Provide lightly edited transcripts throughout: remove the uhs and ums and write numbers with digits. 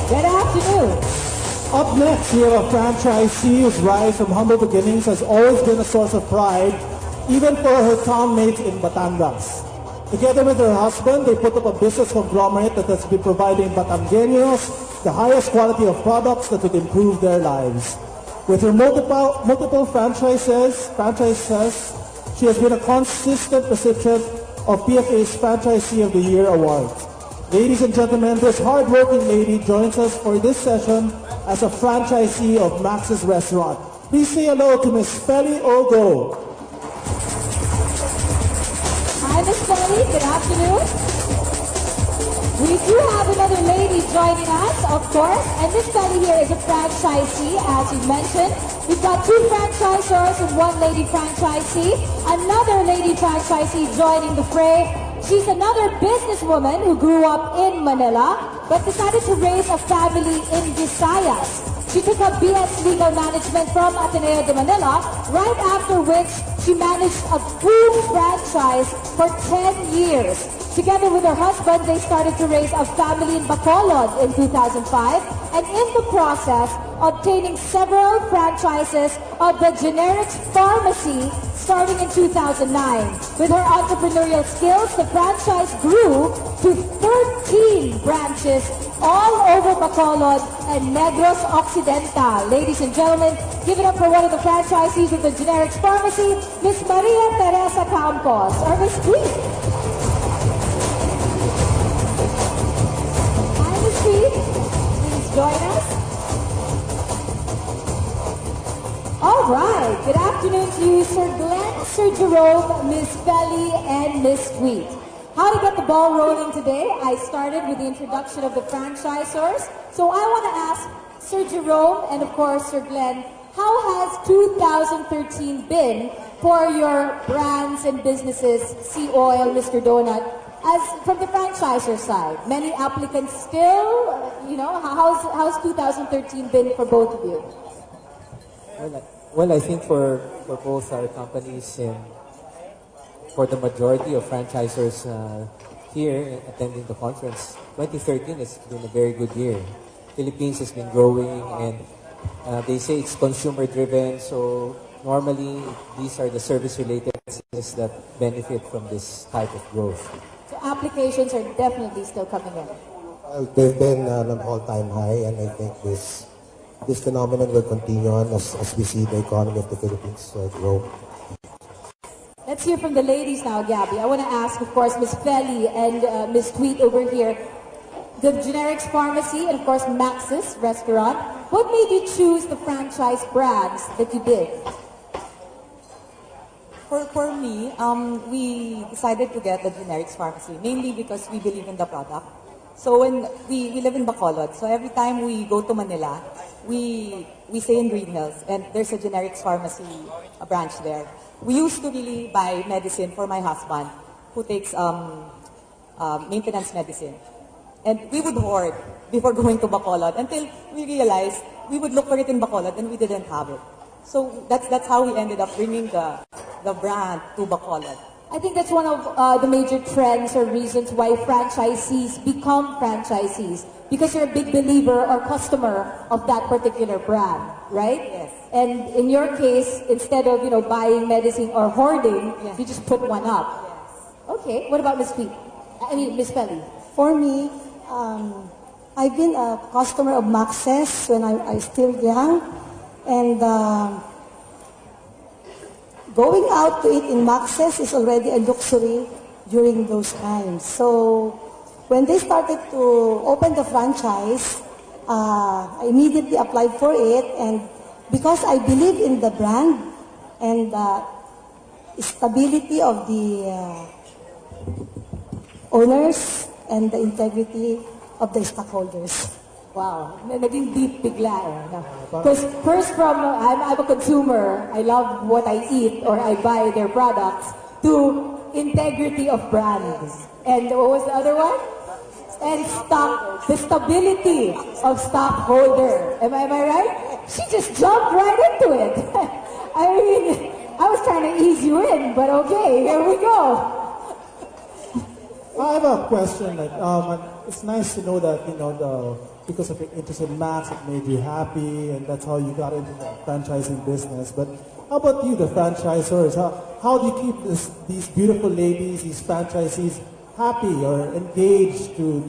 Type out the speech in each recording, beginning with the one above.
Good afternoon. Up next, we have a franchisee whose rise from humble beginnings has always been a source of pride, even for her townmates in Batangas. Together with her husband, they put up a business conglomerate that has been providing Batangueños the highest quality of products that would improve their lives. With her multiple franchises, she has been a consistent recipient of PFA's Franchisee of the Year award. Ladies and gentlemen, this hard-working lady joins us for this session as a franchisee of Max's Restaurant. Please say hello to Miss Feli Ogo. Hi, Miss Feli. Good afternoon. We do have another lady joining us, of course, and Miss Feli here is a franchisee, as you mentioned. We've got 2 franchisors and 1 lady franchisee. Another lady franchisee joining the fray. She's another businesswoman who grew up in Manila, but decided to raise a family in Visayas. She took up BS Legal Management from Ateneo de Manila, right after which she managed a food franchise for 10 years. Together with her husband, they started to raise a family in Bacolod in 2005, and in the process, obtaining several franchises of the generics pharmacy starting in 2009. With her entrepreneurial skills, the franchise grew to 13 branches all over Bacolod and Negros Occidental. Ladies and gentlemen, give it up for one of the franchisees of the generics pharmacy, Miss Maria Teresa Campos, or Miss Tweet. Hi, Miss Tweet. Please join us. All right. Good afternoon to you, Sir Glenn, Sir Jerome, Miss Feli, and Miss Tweet. How to get the ball rolling today? I started with the introduction of the franchisors. So I want to ask Sir Jerome and, of course, Sir Glenn, how has 2013 been for your brands and businesses, Sea Oil, Mr. Donut, as from the franchisor side? Many applicants still, how's 2013 been for both of you? Well, I think for both our companies and for the majority of franchisors here attending the conference, 2013 has been a very good year. Philippines has been growing, and they say it's consumer-driven, so normally these are the service-related businesses that benefit from this type of growth. So applications are definitely still coming in. Well, they've been on an all-time high, and I think this phenomenon will continue on as we see the economy of the Philippines grow. Let's hear from the ladies now, Gabby. I want to ask, of course, Miss Feli and Miss Tweet over here, the generics pharmacy and, of course, Max's Restaurant. What made you choose the franchise brands that you did? For me, we decided to get the generics pharmacy, mainly because we believe in the product. So when we live in Bacolod, so every time we go to Manila, we stay in Green Hills, and there's a generics pharmacy, a branch there. We used to really buy medicine for my husband, who takes maintenance medicine. And we would hoard before going to Bacolod until we realized we would look for it in Bacolod and we didn't have it. So that's how we ended up bringing the brand to Bacolod. I think that's one of the major trends or reasons why franchisees become franchisees, because you're a big believer or customer of that particular brand, right? Yes. And in your case, instead of buying medicine or hoarding, you just put one up. Yes. Okay. What about Miss Miss Feli? For me, I've been a customer of Max's when I was still young, and going out to eat in Max's is already a luxury during those times. So when they started to open the franchise, I immediately applied for it, and because I believe in the brand and the stability of the owners and the integrity of the stockholders. Wow, naging deep bigla eh. Because first I'm a consumer, I love what I eat or I buy their products, to integrity of brands. And what was the other one? And the stability of stockholder. Am I right? She just jumped right into it. I mean, I was trying to ease you in, but okay, here we go. Hi, have a question. Like, it's nice to know that because of your interest in Max, it made you happy, and that's how you got into the franchising business. But how about you, the franchisors? How do you keep these beautiful ladies, these franchisees, happy or engaged to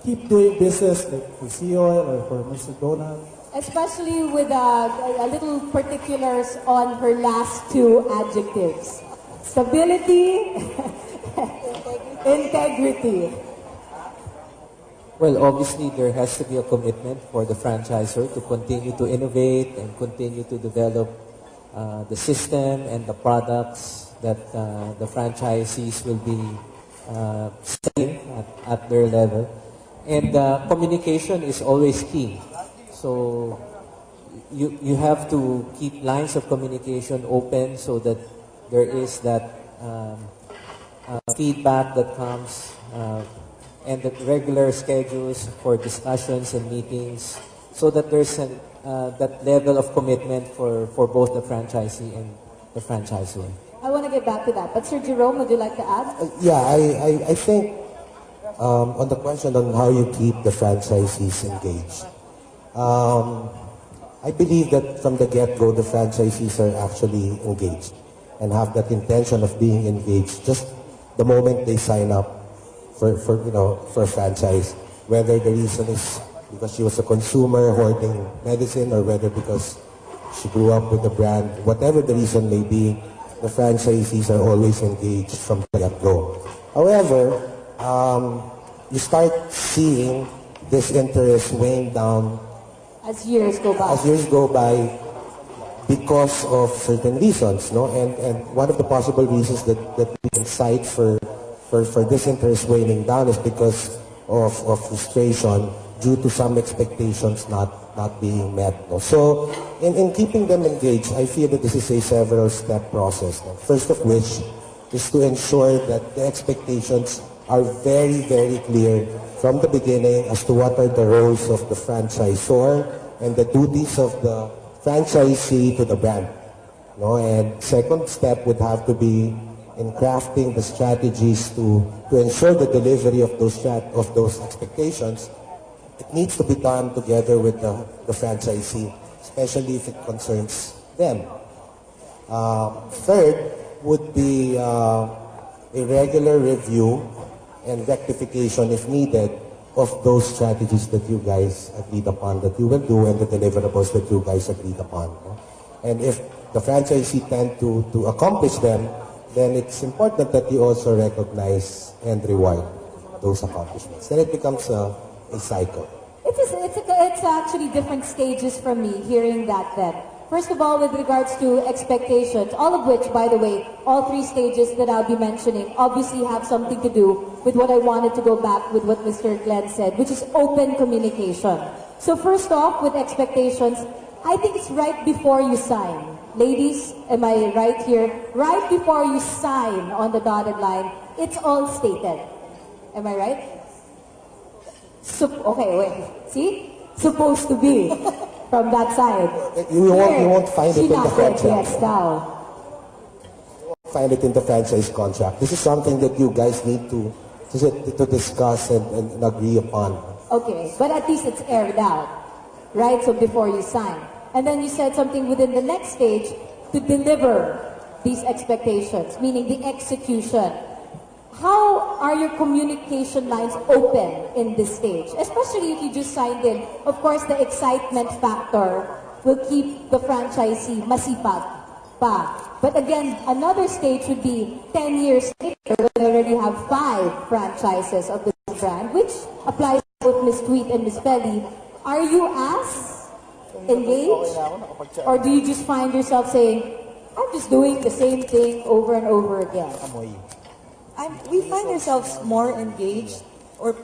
keep doing business, like for Sea Oil or for Mr. Donald? Especially with a little particulars on her last two adjectives. Stability, integrity. Well, obviously, there has to be a commitment for the franchisor to continue to innovate and continue to develop the system and the products that the franchisees will be selling at their level. And communication is always key. So you have to keep lines of communication open so that there is that feedback that comes and the regular schedules for discussions and meetings so that there's that level of commitment for both the franchisee and the franchisor. I want to get back to that. But Sir Jerome, would you like to add? Yeah, I think on the question on how you keep the franchisees engaged, I believe that from the get-go, the franchisees are actually engaged and have that intention of being engaged just the moment they sign up for a franchise, whether the reason is because she was a consumer hoarding medicine or whether because she grew up with the brand, whatever the reason may be, the franchisees are always engaged from the get-go. However, you start seeing this interest weighing down As years go by. Because of certain reasons, no? And one of the possible reasons that we can cite for this interest waning down is because of frustration due to some expectations not being met. No? So in keeping them engaged, I feel that this is a several step process. No? First of which is to ensure that the expectations are very, very clear from the beginning as to what are the roles of the franchisor and the duties of the franchisee to the brand. No? And second step would have to be in crafting the strategies to ensure the delivery of those expectations. It needs to be done together with the franchisee, especially if it concerns them. Third would be a regular review and rectification if needed of those strategies that you guys agreed upon that you will do and the deliverables that you guys agreed upon. No? And if the franchisee tend to accomplish them, then it's important that you also recognize and reward those accomplishments. Then it becomes a cycle. It's actually different stages for me hearing that then. First of all, with regards to expectations, all of which, by the way, all three stages that I'll be mentioning obviously have something to do with what I wanted to go back with what Mr. Glenn said, which is open communication. So first off, with expectations, I think it's right before you sign. Ladies, am I right here? Right before you sign on the dotted line, it's all stated. Am I right? Okay, wait. See? Supposed to be. From that side. You won't find it in the franchise. Yes, now. Find it in the franchise contract. This is something that you guys need to discuss and agree upon. Okay, but at least it's aired out, right? So before you sign. And then you said something within the next stage to deliver these expectations, meaning the execution. How are your communication lines open in this stage? Especially if you just signed in. Of course, the excitement factor will keep the franchisee masipag pa. But again, another stage would be 10 years later when they already have 5 franchises of this brand, which applies to both Ms. Tweet and Ms. Feli. Are you as engaged? Or do you just find yourself saying, I'm just doing the same thing over and over again? We find ourselves more engaged, or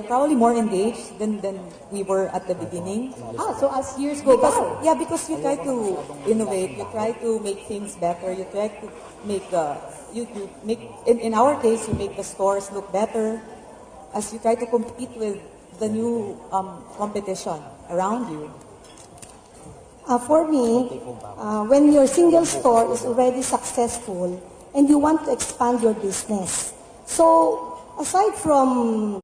probably more engaged than we were at the beginning. So as years go by. Because you try to innovate, you try to make things better, you try to make in our case, you make the stores look better as you try to compete with the new competition around you. For me, when your single store is already successful and you want to expand your business. So, aside from